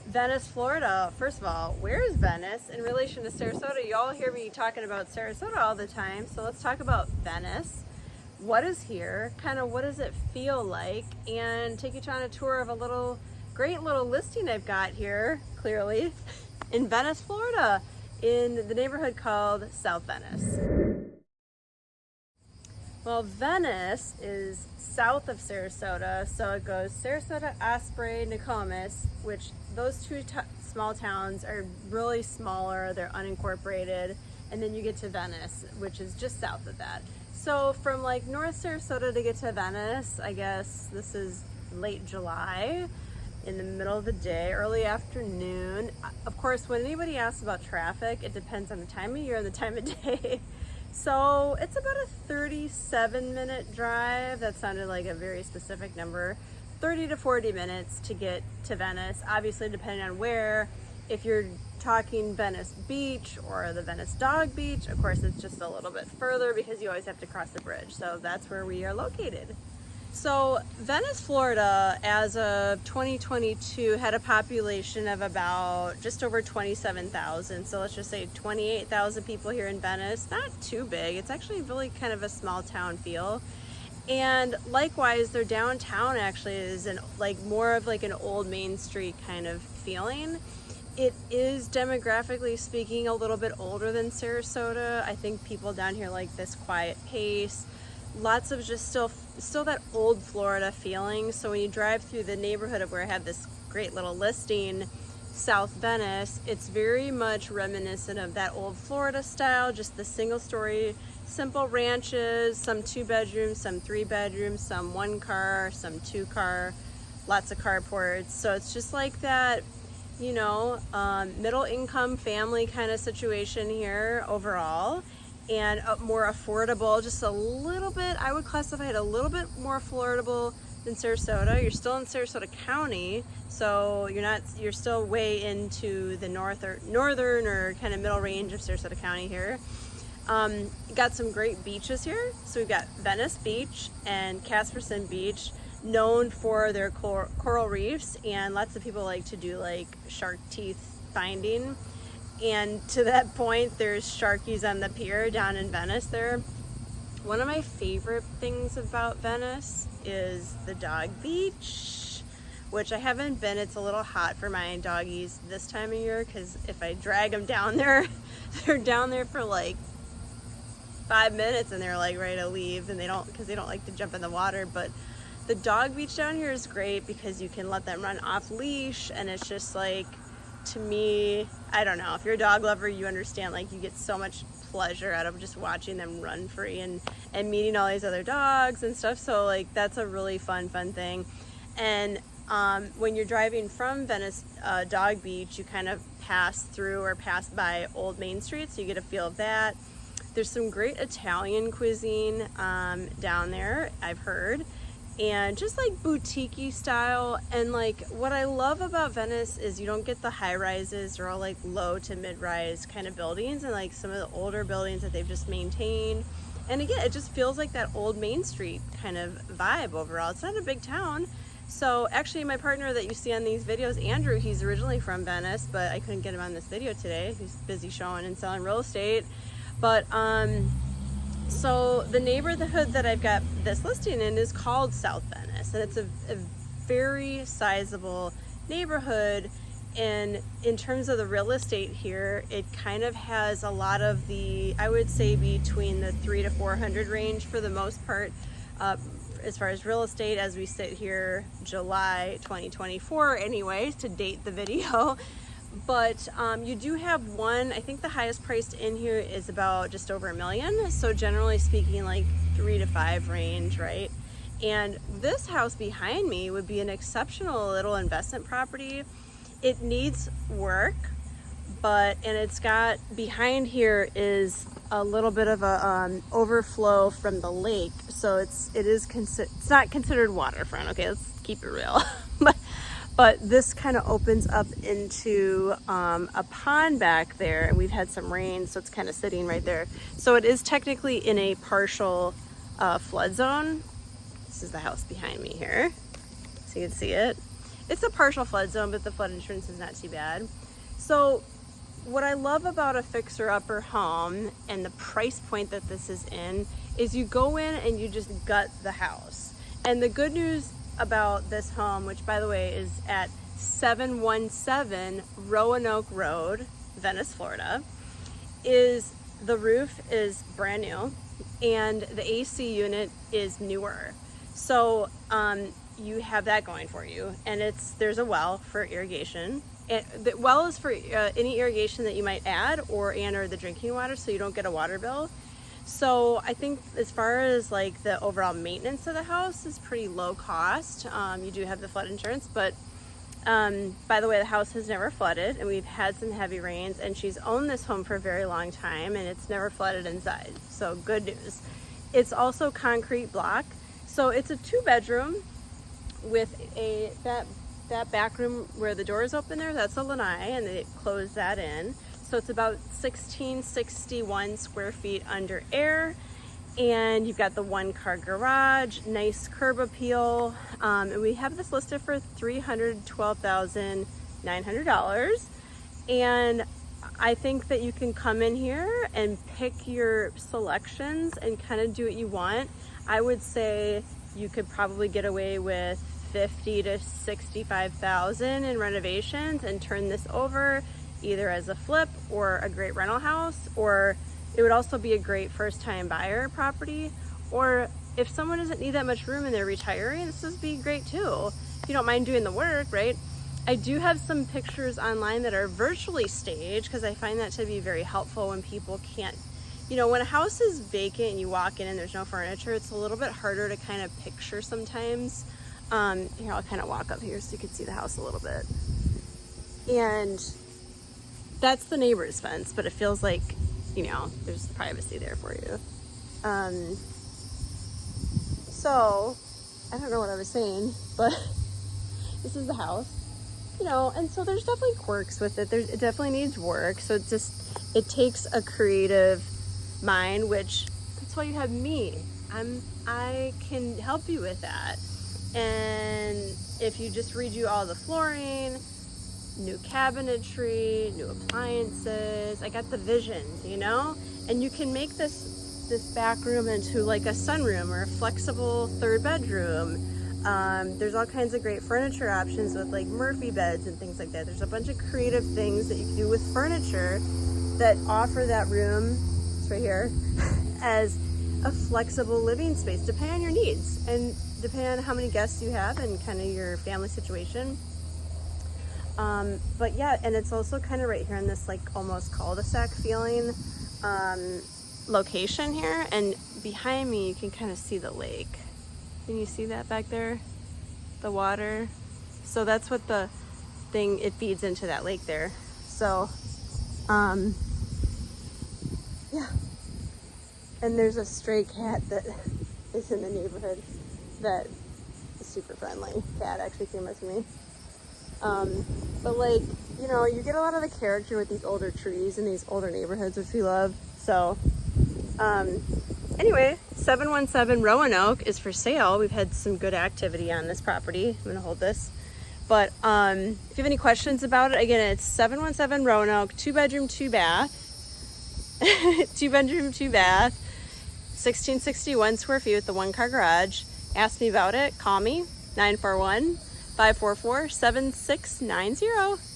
Venice, Florida. First of all, where is Venice in relation to Sarasota? You all hear me talking about Sarasota all the time, so let's talk about Venice. What is here? Kind of what does it feel like? And take you on a tour of a great little listing I've got here, clearly, in Venice, Florida, in the neighborhood called South Venice. Well, Venice is south of Sarasota, so it goes Sarasota, Osprey, Nokomis, which those two small towns are really smaller, they're unincorporated, and then you get to Venice, which is just south of that. So from like North Sarasota to get to Venice, I guess this is late July, in the middle of the day, early afternoon. Of course, when anybody asks about traffic, it depends on the time of year and the time of day. So it's about a 37-minute drive. That sounded like a very specific number. 30 to 40 minutes to get to Venice, obviously depending on where. If you're talking Venice Beach or the Venice Dog Beach, of course it's just a little bit further because you always have to cross the bridge. So that's where we are located. So Venice, Florida, as of 2022, had a population of about just over 27,000. So let's just say 28,000 people here in Venice. Not too big. It's actually really kind of a small town feel. And likewise, their downtown actually is more of like an old Main Street kind of feeling. It is demographically speaking a little bit older than Sarasota. I think people down here like this quiet pace. Lots of just still that old Florida feeling. So when you drive through the neighborhood of where I have this great little listing, South Venice, it's very much reminiscent of that old Florida style, just the single story, simple ranches, some 2 bedrooms, some 3 bedrooms, some 1 car, some 2 car, lots of carports. So it's just like that, middle income family kind of situation here overall. And more affordable, just a little bit, I would classify it a little bit more affordable than Sarasota. You're still in Sarasota County, so you're still way into the northern or kind of middle range of Sarasota County here. Got some great beaches here. So we've got Venice Beach and Caspersen Beach, known for their coral reefs, and lots of people like to do like shark teeth finding. And to that point, there's sharkies on the pier down in Venice there. One of my favorite things about Venice is the dog beach, which I haven't been. It's a little hot for my doggies this time of year because if I drag them down there, they're down there for like 5 minutes and they're like ready to leave, and they don't like to jump in the water. But the dog beach down here is great because you can let them run off leash, and it's just like, to me, I don't know, if you're a dog lover, you understand, like, you get so much pleasure out of just watching them run free and meeting all these other dogs and stuff. So like that's a really fun thing. And when you're driving from Venice Dog Beach, you kind of pass by Old Main Street, so you get a feel of that. There's some great Italian cuisine down there, I've heard, and just like boutique-y style. And like what I love about Venice is you don't get the high rises. They're all like low to mid-rise kind of buildings, and like some of the older buildings that they've just maintained. And again, it just feels like that old Main Street kind of vibe overall. It's not a big town. So actually my partner that you see on these videos, Andrew, he's originally from Venice, but I couldn't get him on this video today. He's busy showing and selling real estate. But so the neighborhood that I've got this listing in is called South Venice, and it's a very sizable neighborhood. And in terms of the real estate here, it kind of has a lot of the, I would say, between the 300 to 400 range for the most part, as far as real estate as we sit here July 2024 anyways, to date the video. But you do have one, I think the highest priced in here is about just over $1 million. So generally speaking, like 3 to 5 range, right? And this house behind me would be an exceptional little investment property. It needs work, and it's got, behind here is a little bit of a overflow from the lake. So it's not considered waterfront. Okay, let's keep it real. But this kind of opens up into a pond back there, and we've had some rain, so it's kind of sitting right there. So it is technically in a partial flood zone. This is the house behind me here, so you can see it. it's a partial flood zone, but the flood insurance is not too bad. So what I love about a fixer-upper home and the price point that this is in is you go in and you just gut the house. And the good news about this home, which by the way is at 717 Roanoke Road, Venice, Florida, is the roof is brand new and the AC unit is newer. So you have that going for you, and there's a well for irrigation. And the well is for any irrigation that you might add or the drinking water, so you don't get a water bill. So I think as far as like the overall maintenance of the house is pretty low cost. You do have the flood insurance, but by the way, the house has never flooded, and we've had some heavy rains, and she's owned this home for a very long time, and it's never flooded inside. So good news. It's also concrete block. So it's a 2-bedroom with that back room where the door is open there, that's a lanai, and they close that in. So it's about 1661 square feet under air, and you've got the 1-car garage, nice curb appeal, and we have this listed for $312,900. And I think that you can come in here and pick your selections and kind of do what you want. I would say you could probably get away with $50,000 to $65,000 in renovations and turn this over either as a flip or a great rental house, or it would also be a great first-time buyer property. Or if someone doesn't need that much room and they're retiring, this would be great too. If you don't mind doing the work, right? I do have some pictures online that are virtually staged because I find that to be very helpful when people can't, when a house is vacant and you walk in and there's no furniture, it's a little bit harder to kind of picture sometimes. Here, I'll kind of walk up here so you can see the house a little bit. And that's the neighbor's fence, but it feels like, there's privacy there for you. So, I don't know what I was saying, but this is the house, and so there's definitely quirks with it. It definitely needs work. So it takes a creative mind, which that's why you have me. I can help you with that. And if you just redo all the flooring, new cabinetry, new appliances, I got the vision, and you can make this back room into like a sunroom or a flexible 3rd bedroom. There's all kinds of great furniture options with like Murphy beds and things like that. There's a bunch of creative things that you can do with furniture that offer that room, it's right here, as a flexible living space, depending on your needs and depending on how many guests you have and kind of your family situation. But yeah, and it's also kind of right here in this like almost cul-de-sac feeling location here, and behind me you can kind of see the lake. Can you see that back there? The water. So that's what it feeds into that lake there. So yeah, and there's a stray cat that is in the neighborhood that is super friendly. Cat actually came up to me. But like, you get a lot of the character with these older trees in these older neighborhoods, which we love. So, anyway, 717 Roanoke is for sale. We've had some good activity on this property. I'm gonna hold this. But, if you have any questions about it, again, it's 717 Roanoke, 2-bedroom, 2-bath, 2-bedroom, 2-bath, 1661 square feet with the 1-car garage. Ask me about it. Call me, 941-544-7690.